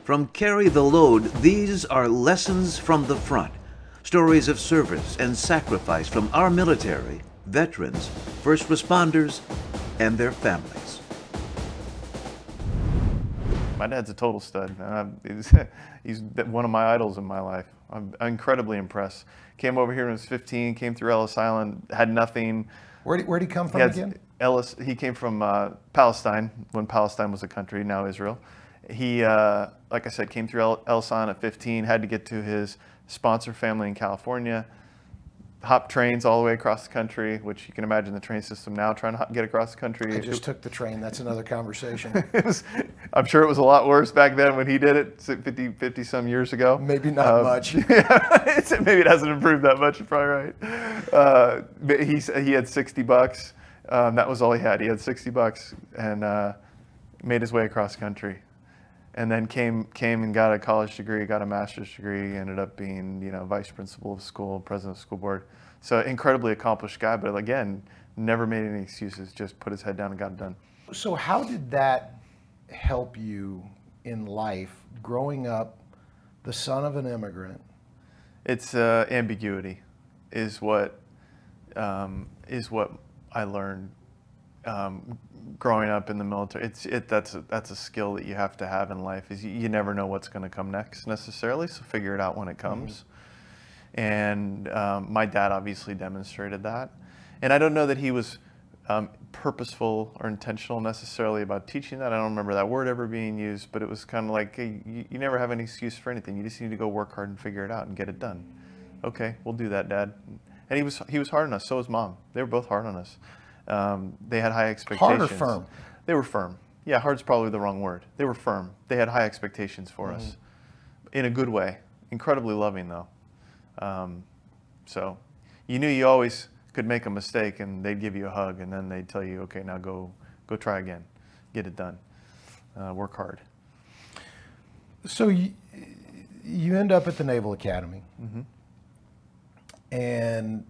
From Carry the Load, these are lessons from the front. Stories of service and sacrifice from our military, veterans, first responders, and their families. My dad's a total stud. He's one of my idols in my life. I'm incredibly impressed. Came over here when he was 15, came through Ellis Island, had nothing. Where'd he come from again? He came from Palestine, when Palestine was a country, now Israel. He, like I said, came through Ellis Island at 15, had to get to his sponsor family in California, hopped trains all the way across the country, which you can imagine the train system now trying to get across the country. I just took the train. That's another conversation. I'm sure it was a lot worse back then when he did it 50 some years ago. Maybe not much. Yeah, maybe it hasn't improved that much. You're probably right. But he had $60. That was all he had. He had $60 and made his way across country. And then came and got a college degree, got a master's degree, ended up being, vice principal of school, president of the school board. So incredibly accomplished guy, but again, never made any excuses, just put his head down and got it done. So how did that help you in life, growing up the son of an immigrant? It's ambiguity is what I learned growing up in the military. That's a skill that you have to have in life. Is you never know what's going to come next necessarily, so figure it out when it comes. And my dad obviously demonstrated that. And I don't know that he was purposeful or intentional necessarily about teaching that. I don't remember that word ever being used, but it was kind of like, hey, you never have any excuse for anything. You just need to go work hard and figure it out and get it done. Okay, we'll do that, Dad. And he was hard on us. So was Mom. They were both hard on us. They had high expectations. Hard or firm? They were firm. Yeah, hard's probably the wrong word. They were firm. They had high expectations for us in a good way. Incredibly loving, though. So you knew you always could make a mistake, and they'd give you a hug, and then they'd tell you, okay, now go try again. Get it done. Work hard. So you end up at the Naval Academy. And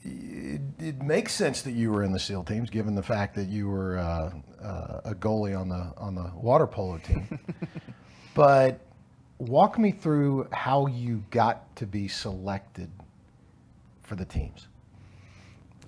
it makes sense that you were in the SEAL teams, given the fact that you were a goalie on the water polo team. But walk me through how you got to be selected for the teams.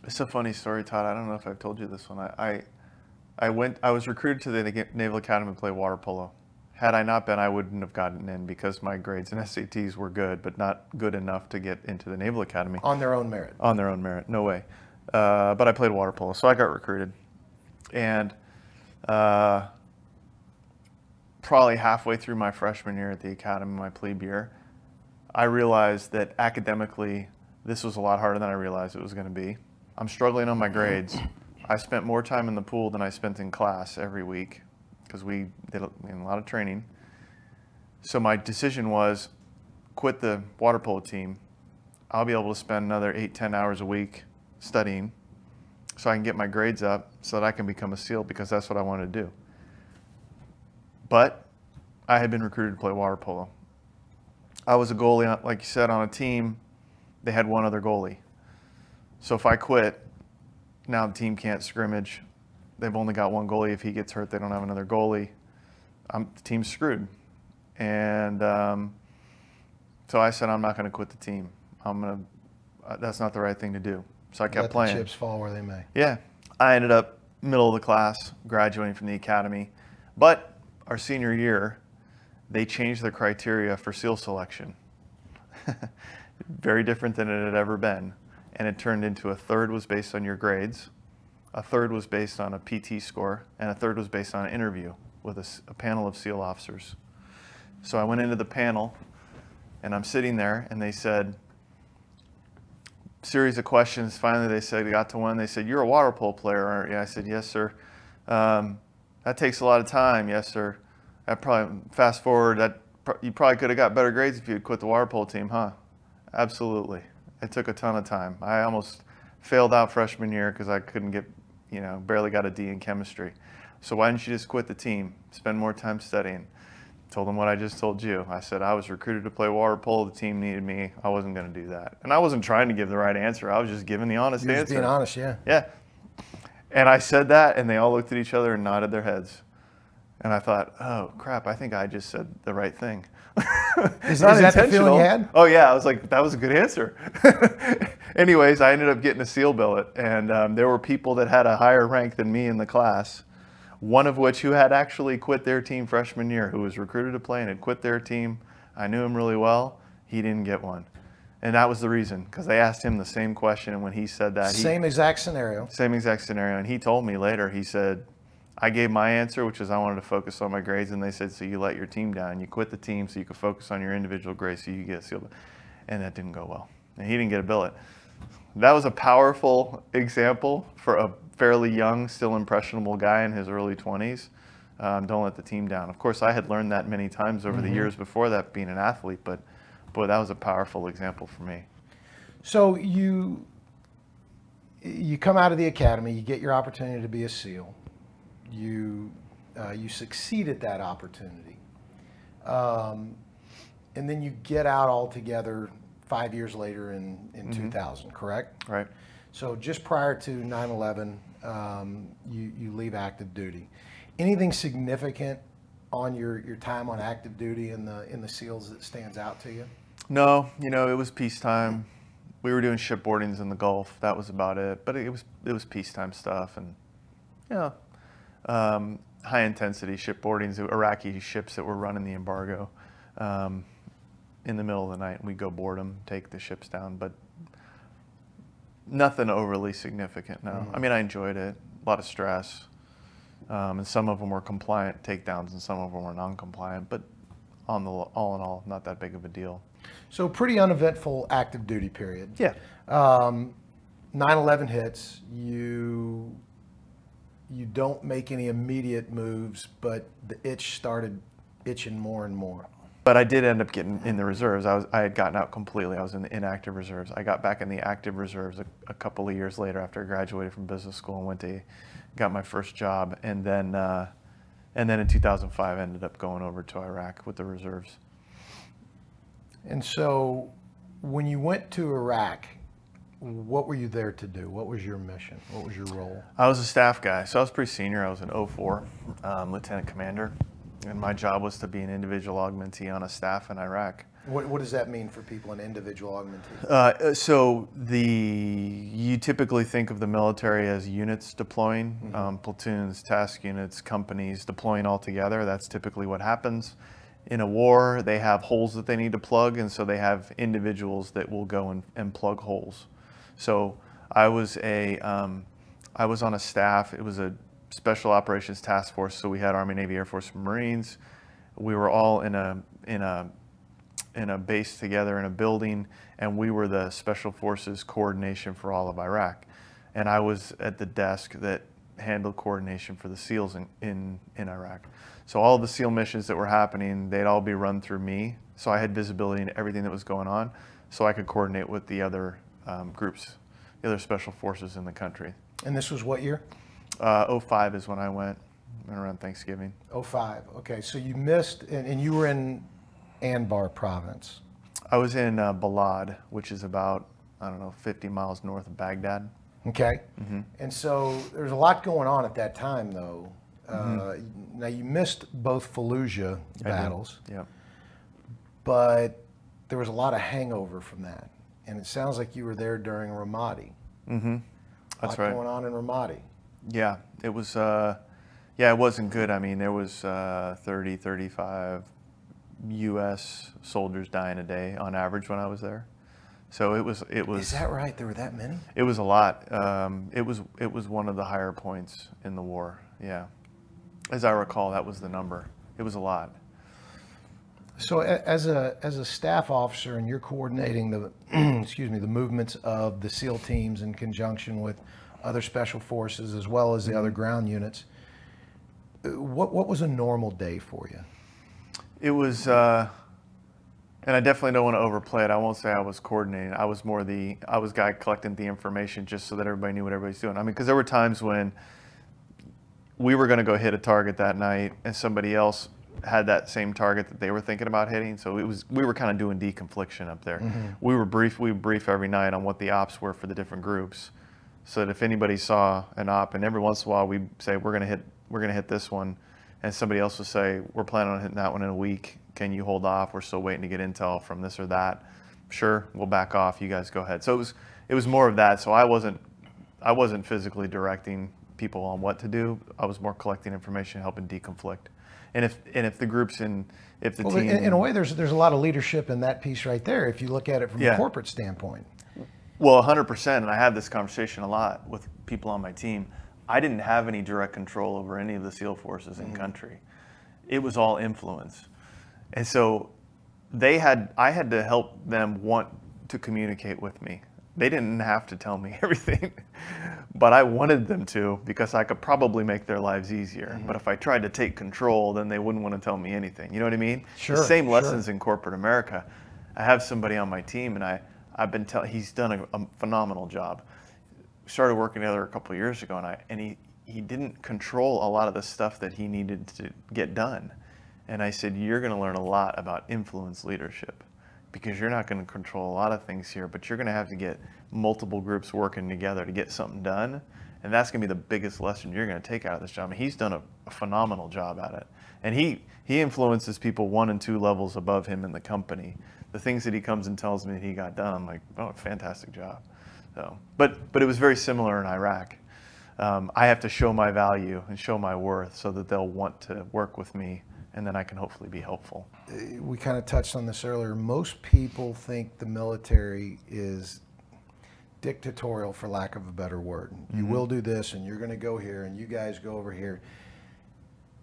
It's a funny story, Todd. I don't know if I've told you this one. I was recruited to the Naval Academy to play water polo. Had I not been, I wouldn't have gotten in because my grades and SATs were good, but not good enough to get into the Naval Academy. On their own merit? On their own merit, no way. But I played water polo, so I got recruited. And probably halfway through my freshman year at the academy, my plebe year, I realized that academically, this was a lot harder than I realized it was going to be. I'm struggling on my grades. I spent more time in the pool than I spent in class every week, because we did a lot of training. So my decision was quit the water polo team. I'll be able to spend another 8-10 hours a week studying so I can get my grades up so that I can become a SEAL, because that's what I wanted to do. But I had been recruited to play water polo. I was a goalie, like you said, on a team. They had one other goalie. So if I quit, now the team can't scrimmage. They've only got one goalie. If he gets hurt, they don't have another goalie. The team's screwed. And so I said, I'm not going to quit the team. That's not the right thing to do. So I kept playing. Let the chips fall where they may. Yeah. I ended up middle of the class, graduating from the academy. But our senior year, they changed the criteria for SEAL selection. Very different than it had ever been. And it turned into a third was based on your grades, a third was based on a PT score, and a third was based on an interview with a panel of SEAL officers. So I went into the panel, and I'm sitting there, and they said, series of questions. Finally, they said, we got to one. They said, you're a water polo player, aren't you? I said, yes, sir. That takes a lot of time. Yes, sir. That probably, fast forward, you probably could have got better grades if you had quit the water polo team, huh? Absolutely. It took a ton of time. I almost failed out freshman year because I couldn't get, barely got a D in chemistry. So why didn't you just quit the team, spend more time studying? Told them what I just told you. I said I was recruited to play water polo. The team needed me. I wasn't going to do that. And I wasn't trying to give the right answer. I was just giving the honest answer. You're just being honest, yeah. Yeah. And I said that, and they all looked at each other and nodded their heads. And I thought, oh crap, I think I just said the right thing. Is that the feeling you had? Oh yeah, I was like, that was a good answer. Anyways, I ended up getting a SEAL billet, and there were people that had a higher rank than me in the class, one of which who had actually quit their team freshman year, who was recruited to play and had quit their team. I knew him really well. He didn't get one. And that was the reason, because they asked him the same question, and when he said that, same exact scenario. Same exact scenario, and he told me later, he said, I gave my answer, which is I wanted to focus on my grades, and they said, so you let your team down. You quit the team so you could focus on your individual grades so you get a SEAL. And that didn't go well. And he didn't get a billet. That was a powerful example for a fairly young, still impressionable guy in his early 20s. Don't let the team down. Of course, I had learned that many times over the years before that, being an athlete, but boy, that was a powerful example for me. So you come out of the academy, you get your opportunity to be a SEAL. You succeed at that opportunity, and then you get out altogether 5 years later in 2000, correct? Right. So just prior to 9/11, you leave active duty. Anything significant on your time on active duty in the SEALs that stands out to you? No, it was peacetime. We were doing shipboardings in the Gulf. That was about it. But it was peacetime stuff, and high intensity shipboardings, Iraqi ships that were running the embargo in the middle of the night, and we'd go board them, take the ships down, but nothing overly significant, no. I mean, I enjoyed it, a lot of stress, and some of them were compliant takedowns and some of them were non-compliant, but all in all, not that big of a deal. So pretty uneventful active duty period. Yeah. 9/11 hits, you don't make any immediate moves, but the itch started itching more and more. But I did end up getting in the reserves. I had gotten out completely. I was in the inactive reserves. I got back in the active reserves a couple of years later after I graduated from business school and got my first job. And then in 2005, I ended up going over to Iraq with the reserves. And so when you went to Iraq, what were you there to do? What was your mission? What was your role? I was a staff guy, so I was pretty senior. I was an 04 lieutenant commander, and my job was to be an individual augmentee on a staff in Iraq. What does that mean for people, an individual augmentee? So you typically think of the military as units deploying, platoons, task units, companies deploying all together. That's typically what happens. In a war, they have holes that they need to plug, and so they have individuals that will go and plug holes. So I was on a staff. It was a special operations task force. So we had Army, Navy, Air Force, Marines. We were all in a base together in a building, and we were the special forces coordination for all of Iraq. And I was at the desk that handled coordination for the SEALs in Iraq. So all the SEAL missions that were happening, they'd all be run through me. So I had visibility into everything that was going on, so I could coordinate with the other groups, the other special forces in the country. And this was what year? 05 is when I went around Thanksgiving. 05, okay. So you missed, and you were in Anbar province. I was in Balad, which is about, 50 miles north of Baghdad. Okay. And so there's a lot going on at that time, though. Now, you missed both Fallujah battles, but there was a lot of hangover from that. And it sounds like you were there during Ramadi. That's a lot right. going on in Ramadi. Yeah, it was, it wasn't good. I mean, there was 30, 35 U.S. soldiers dying a day on average when I was there. So it was. Is that right? There were that many? It was a lot. It was one of the higher points in the war. Yeah, as I recall, that was the number. It was a lot. So as a staff officer, and you're coordinating the the movements of the SEAL teams in conjunction with other special forces as well as the other ground units. What was a normal day for you? It was. And I definitely don't want to overplay it. I won't say I was coordinating. I was guy collecting the information just so that everybody knew what everybody's doing. I mean, because there were times when we were going to go hit a target that night and somebody else had that same target that they were thinking about hitting. So we were kind of doing deconfliction up there. We would brief every night on what the ops were for the different groups, so that if anybody saw an op, and every once in a while we'd say we're going to hit this one, and somebody else will say, we're planning on hitting that one in a week. Can you hold off? We're still waiting to get intel from this or that. Sure, we'll back off. You guys go ahead. So it was more of that. So I wasn't physically directing people on what to do. I was more collecting information, helping deconflict. And if the group's if the team, in a way, there's a lot of leadership in that piece right there. If you look at it from a corporate standpoint. Well, 100%. And I have this conversation a lot with people on my team. I didn't have any direct control over any of the SEAL forces in country. It was all influence. And so I had to help them want to communicate with me. They didn't have to tell me everything, but I wanted them to because I could probably make their lives easier. But if I tried to take control, then they wouldn't want to tell me anything. You know what I mean? Sure. The same lessons in corporate America. I have somebody on my team, and I've been he's done a phenomenal job. We started working together a couple of years ago, and he didn't control a lot of the stuff that he needed to get done. And I said, you're going to learn a lot about influence leadership, because you're not going to control a lot of things here, but you're going to have to get multiple groups working together to get something done. And that's going to be the biggest lesson you're going to take out of this job. And he's done a phenomenal job at it. And he influences people 1 and 2 levels above him in the company. The things that he comes and tells me that he got done, I'm like, oh, fantastic job. So, but it was very similar in Iraq. I have to show my value and show my worth so that they'll want to work with me, and then I can hopefully be helpful. We kind of touched on this earlier. Most people think the military is dictatorial, for lack of a better word. You will do this, and you're going to go here, and you guys go over here.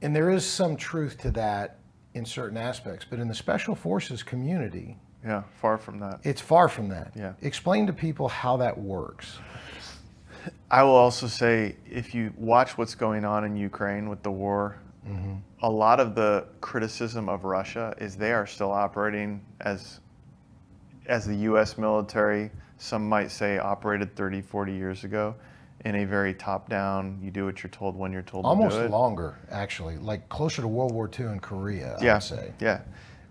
And there is some truth to that in certain aspects, but in the Special Forces community, yeah, far from that. It's far from that. Yeah. Explain to people how that works. I will also say, if you watch what's going on in Ukraine with the war, a lot of the criticism of Russia is they are still operating as the U.S. military, some might say, operated 30, 40 years ago, in a very top-down, you do what you're told when you're told to do it. Almost longer, actually, like closer to World War II in Korea, I would say. Yeah.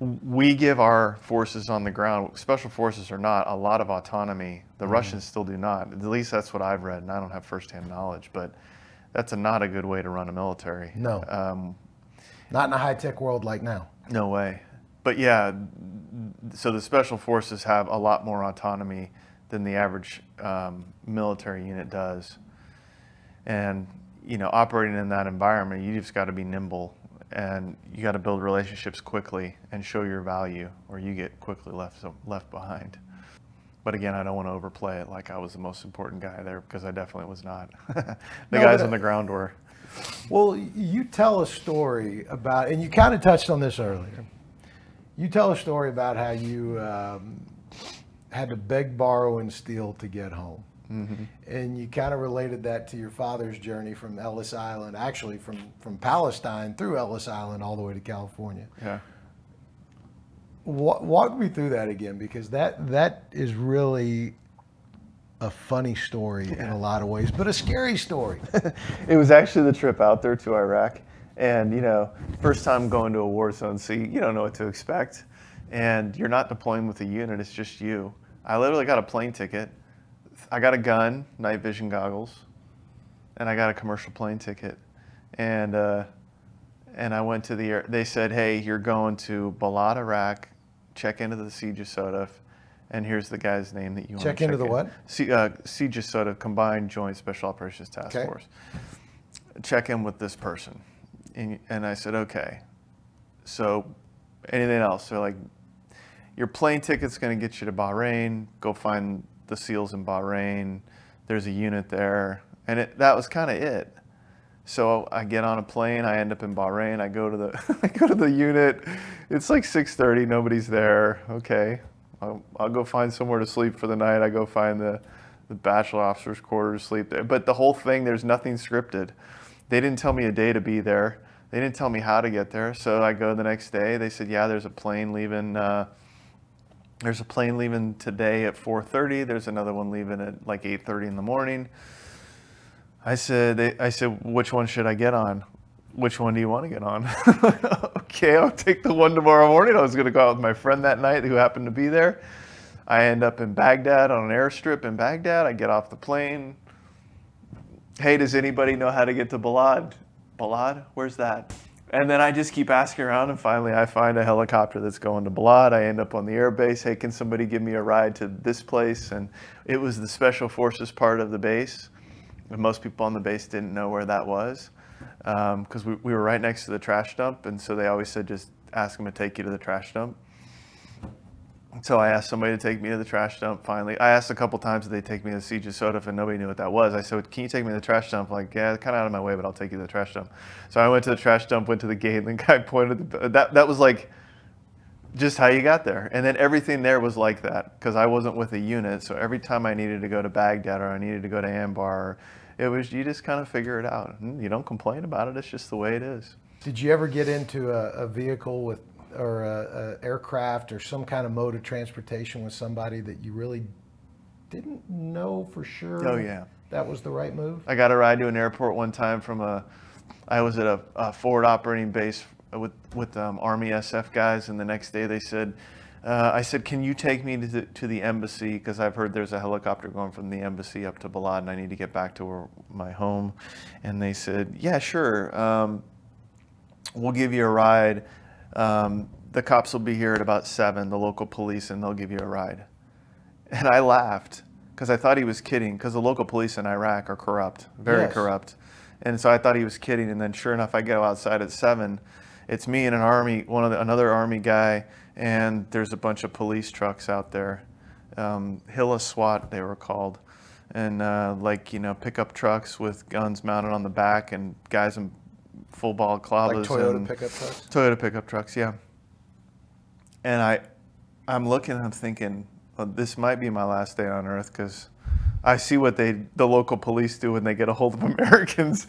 We give our forces on the ground, special forces or not, a lot of autonomy. The Russians still do not. At least that's what I've read, and I don't have firsthand knowledge, but that's not a good way to run a military. No. Not in a high-tech world like now. No way. But yeah, so the special forces have a lot more autonomy than the average military unit does. And, you know, operating in that environment, you just got to be nimble, and you got to build relationships quickly and show your value, or you get quickly left behind. But again, I don't want to overplay it like I was the most important guy there, because I definitely was not. The guys on the ground were. Well, you tell a story about, and you kind of touched on this earlier. You tell a story about how you had to beg, borrow, and steal to get home. And you kind of related that to your father's journey from Ellis Island, actually from Palestine through Ellis Island all the way to California. Yeah. Walk me through that again, because that is really a funny story in a lot of ways, but a scary story. It was actually the trip out there to Iraq. And, you know, first time going to a war zone, so you don't know what to expect. And you're not deploying with a unit, it's just you. I literally got a plane ticket. I got a gun, night vision goggles, and I got a commercial plane ticket. And I went to the they said, hey, you're going to Balad, Iraq, check into the Siege Sodef, and here's the guy's name that you want to check into the in. what? Siege Sodef, Combined Joint Special Operations Task Force. Check in with this person. And I said, okay. So anything else? They're like, your plane ticket's going to get you to Bahrain. Go find the SEALs in Bahrain. There's a unit there. And that was kind of it. So I get on a plane. I end up in Bahrain. I go to the unit. It's like 6:30. Nobody's there. Okay. I'll go find somewhere to sleep for the night. I go find the bachelor officer's quarters, sleep there. But the whole thing, there's nothing scripted. They didn't tell me a day to be there. They didn't tell me how to get there. So I go the next day. They said, yeah, there's a plane leaving. There's a plane leaving today at 4:30. There's another one leaving at like 8:30 in the morning. I said, which one should I get on? Which one do you want to get on? Okay, I'll take the one tomorrow morning. I was going to go out with my friend that night who happened to be there. I end up in Baghdad, on an airstrip in Baghdad. I get off the plane. Hey, does anybody know how to get to Balad? Balad? Where's that? And then I just keep asking around, and finally I find a helicopter that's going to Balad. I end up on the air base. Hey, can somebody give me a ride to this place? And it was the Special Forces part of the base. And most people on the base didn't know where that was, because we were right next to the trash dump. And so they always said, just ask them to take you to the trash dump. So I asked somebody to take me to the trash dump finally. I asked a couple times if they'd take me to the Siege of Soda, and nobody knew what that was. I said, can you take me to the trash dump? Like, yeah, kind of out of my way, but I'll take you to the trash dump. So I went to the trash dump, went to the gate, and the guy pointed. That was like just how you got there. And then everything there was like that, because I wasn't with a unit. So every time I needed to go to Baghdad or I needed to go to Ambar, it was, you just kind of figure it out. You don't complain about it. It's just the way it is. Did you ever get into a vehicle with, or a aircraft or some kind of mode of transportation with somebody that you really didn't know for sure? Oh, yeah. That was the right move? I got a ride to an airport one time I was at a forward operating base with Army SF guys, and the next day they said, I said, can you take me to the embassy? Because I've heard there's a helicopter going from the embassy up to Balad, and I need to get back to my home. And they said, yeah, sure. We'll give you a ride. The cops will be here at about 7, the local police, and they'll give you a ride. And I laughed because I thought he was kidding, because the local police in Iraq are corrupt, very corrupt. And so I thought he was kidding. And then sure enough, I go outside at 7. It's me and another Army guy, and there's a bunch of police trucks out there. Hilla SWAT, they were called. And like, you know, pickup trucks with guns mounted on the back, and guys in full balaclavas. Like Toyota pickup trucks? Toyota pickup trucks, yeah. And I'm looking and I'm thinking, well, this might be my last day on earth, because I see what the local police do when they get a hold of Americans.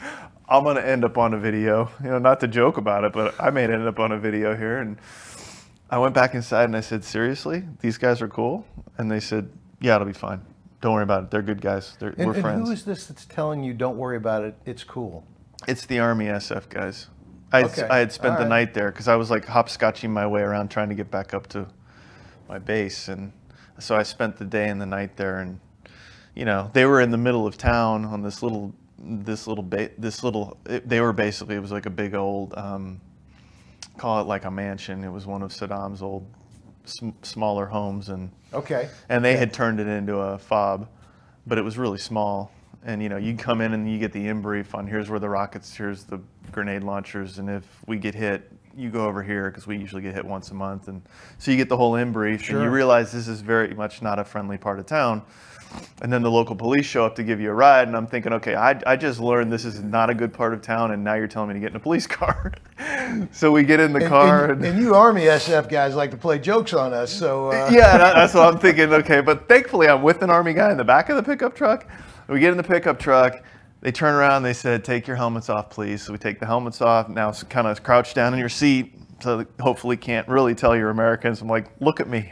I'm going to end up on a video, you know, not to joke about it, but I may end up on a video here. And I went back inside and I said, seriously, these guys are cool? And they said, yeah, it'll be fine. Don't worry about it. They're good guys. We're friends. And who is this that's telling you, don't worry about it, it's cool? It's the Army SF guys. I had spent the night there because I was like hopscotching my way around trying to get back up to my base. And so I spent the day and the night there. And, you know, they were in the middle of town on they were basically, it was like a big old, call it like a mansion. It was one of Saddam's old smaller homes. And they had turned it into a fob, but it was really small. And, you know, you come in and you get the in-brief on here's where the rockets, here's the grenade launchers, and if we get hit, you go over here, because we usually get hit once a month. And so you get the whole in-brief, and you realize this is very much not a friendly part of town. And then the local police show up to give you a ride, and I'm thinking, okay, I just learned this is not a good part of town, and now you're telling me to get in a police car. So we get in the car. And you Army SF guys like to play jokes on us, so... Yeah, that's what I'm thinking, okay. But thankfully, I'm with an Army guy in the back of the pickup truck. We get in the pickup truck, they turn around, they said, take your helmets off, please. So we take the helmets off, now kind of crouch down in your seat, so hopefully can't really tell you're Americans. I'm like, look at me.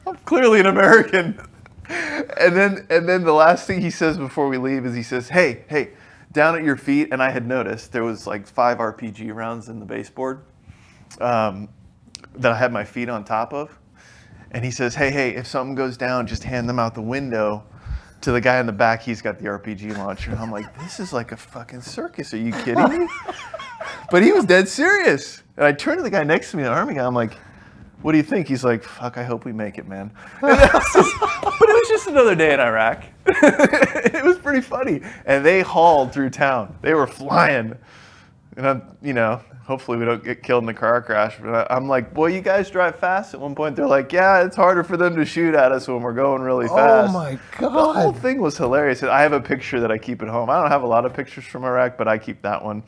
I'm clearly an American. And then the last thing he says before we leave is he says, hey, down at your feet, and I had noticed there was like 5 RPG rounds in the baseboard that I had my feet on top of. And he says, hey, if something goes down, just hand them out the window to the guy in the back. He's got the RPG launcher. And I'm like, this is like a fucking circus. Are you kidding me? But he was dead serious. And I turned to the guy next to me, the Army guy. I'm like, what do you think? He's like, fuck, I hope we make it, man. But it was just another day in Iraq. It was pretty funny. And they hauled through town. They were flying. And I'm, you know, hopefully we don't get killed in a car crash. But I'm like, boy, you guys drive fast. At one point, they're like, yeah, it's harder for them to shoot at us when we're going really fast. Oh, my God. The whole thing was hilarious. I have a picture that I keep at home. I don't have a lot of pictures from Iraq, but I keep that one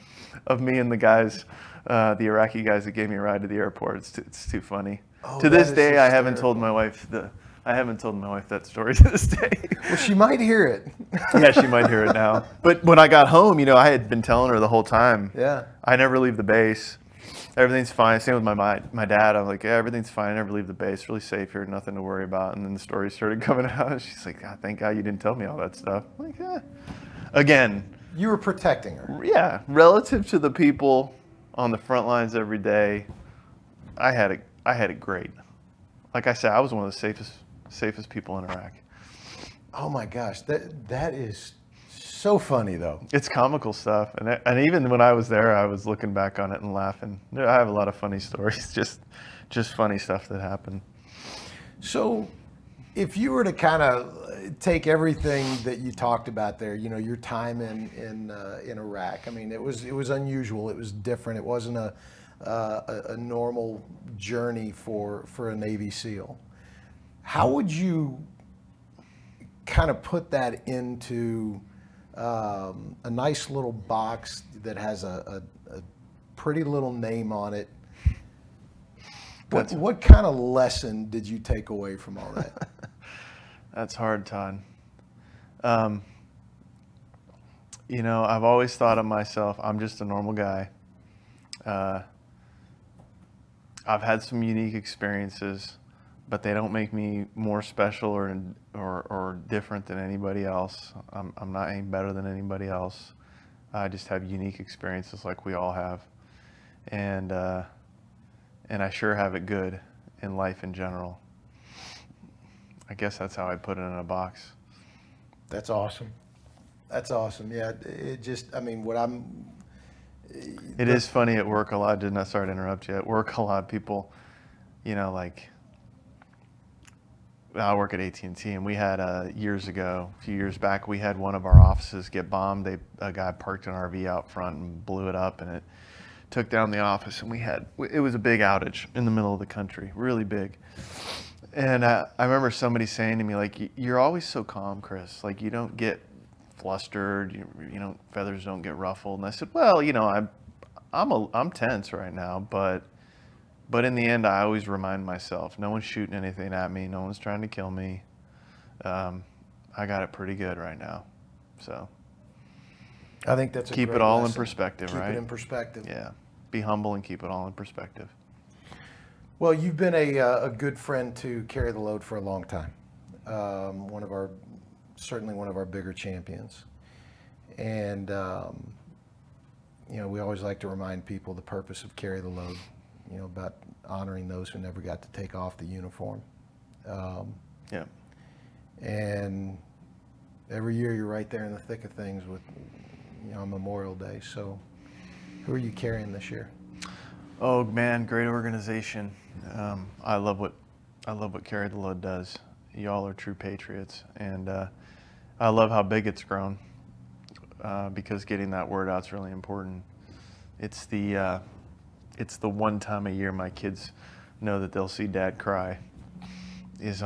of me and the guys, the Iraqi guys that gave me a ride to the airport. It's too funny. Oh, to this day, I haven't told my wife that story to this day. Well, she might hear it. Yeah, she might hear it now. But when I got home, you know, I had been telling her the whole time. Yeah. I never leave the base. Everything's fine. Same with my dad. I'm like, yeah, everything's fine. I never leave the base. Really safe here. Nothing to worry about. And then the story started coming out. She's like, God, thank God you didn't tell me all that stuff. I'm like, yeah. Again. You were protecting her. Yeah. Relative to the people on the front lines every day, I had it great. Like I said, I was one of the safest people in Iraq. Oh my gosh, that is So funny though. It's comical stuff, and even when I was there, I was looking back on it and laughing. I have a lot of funny stories, just funny stuff that happened. So, if you were to kind of take everything that you talked about there, you know, your time in Iraq. I mean, it was unusual. It was different. It wasn't a normal journey for a Navy SEAL. How would you kind of put that into a nice little box that has a pretty little name on it? What kind of lesson did you take away from all that? That's hard, Todd. You know, I've always thought of myself, I'm just a normal guy. I've had some unique experiences, but they don't make me more special or different than anybody else. I'm not any better than anybody else. I just have unique experiences like we all have. And I sure have it good in life in general. I guess that's how I'd put it in a box. That's awesome. That's awesome. Yeah, it just, I mean, It is funny at work a lot. Did not sorry to interrupt you. At work, a lot of people, you know, like, I work at AT&T, and we had a few years back, we had one of our offices get bombed. A guy parked an RV out front and blew it up, and it took down the office, and it was a big outage in the middle of the country, really big. And I remember somebody saying to me, like, you're always so calm, Chris. Like, you don't get flustered, feathers don't get ruffled. And I said, well, you know, I'm tense right now, but in the end, I always remind myself, no one's shooting anything at me, no one's trying to kill me. I got it pretty good right now. So I think that's keep it all in perspective, right? Keep it in perspective. Yeah, be humble and keep it all in perspective. Well, you've been a good friend to Carry the Load for a long time. Certainly one of our bigger champions. And, you know, we always like to remind people the purpose of Carry the Load, you know, about honoring those who never got to take off the uniform. Yeah. And every year you're right there in the thick of things with, you know, Memorial Day. So who are you carrying this year? Oh man, great organization. I love what Carry the Load does. Y'all are true patriots, and I love how big it's grown because getting that word out is really important. It's the one time a year my kids know that they'll see Dad cry is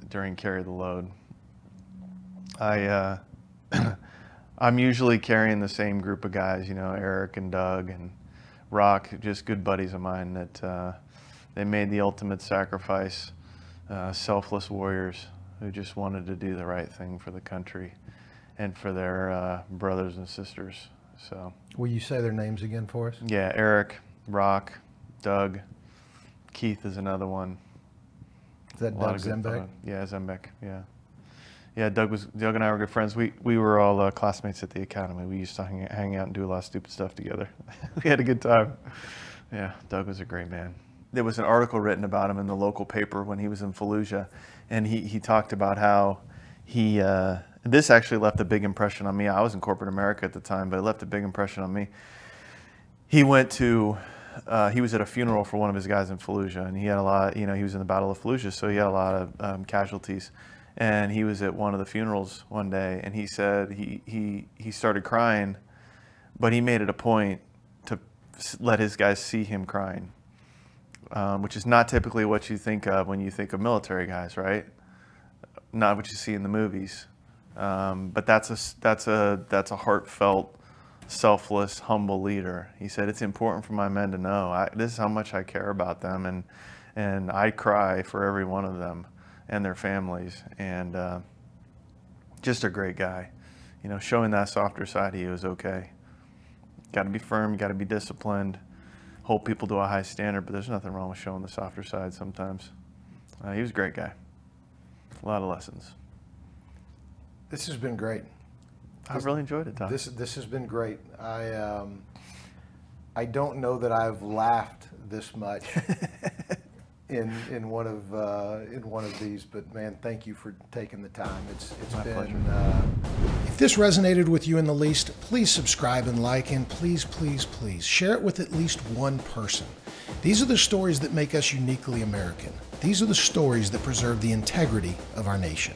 during Carry the Load. I'm usually carrying the same group of guys, you know, Eric and Doug and Rock, just good buddies of mine that they made the ultimate sacrifice, selfless warriors who just wanted to do the right thing for the country and for their brothers and sisters. So, will you say their names again for us? Yeah, Eric, Rock, Doug, Keith is another one. Is that Doug Zembeck? Yeah, Zembeck, yeah. Yeah, Doug and I were good friends. We were all classmates at the academy. We used to hang out and do a lot of stupid stuff together. We had a good time. Yeah, Doug was a great man. There was an article written about him in the local paper when he was in Fallujah, and he talked about how this actually left a big impression on me. I was in corporate America at the time, but it left a big impression on me. He was at a funeral for one of his guys in Fallujah, and he had a lot, you know, he was in the Battle of Fallujah, so he had a lot of casualties. And he was at one of the funerals one day, and he said he started crying, but he made it a point to let his guys see him crying, which is not typically what you think of when you think of military guys, right? Not what you see in the movies, but that's a heartfelt, selfless, humble leader. He said it's important for my men to know this is how much I care about them, and I cry for every one of them and their families, and just a great guy. You know, showing that softer side he was okay. Got to be firm, got to be disciplined, hold people to a high standard, but there's nothing wrong with showing the softer side sometimes. He was a great guy. A lot of lessons. This has been great. I've really enjoyed it, Tom. This has been great. I don't know that I've laughed this much in one of these, but man, thank you for taking the time. It's my been pleasure. If this resonated with you in the least, please subscribe and like, and please, please, please share it with at least one person. These are the stories that make us uniquely American. These are the stories that preserve the integrity of our nation.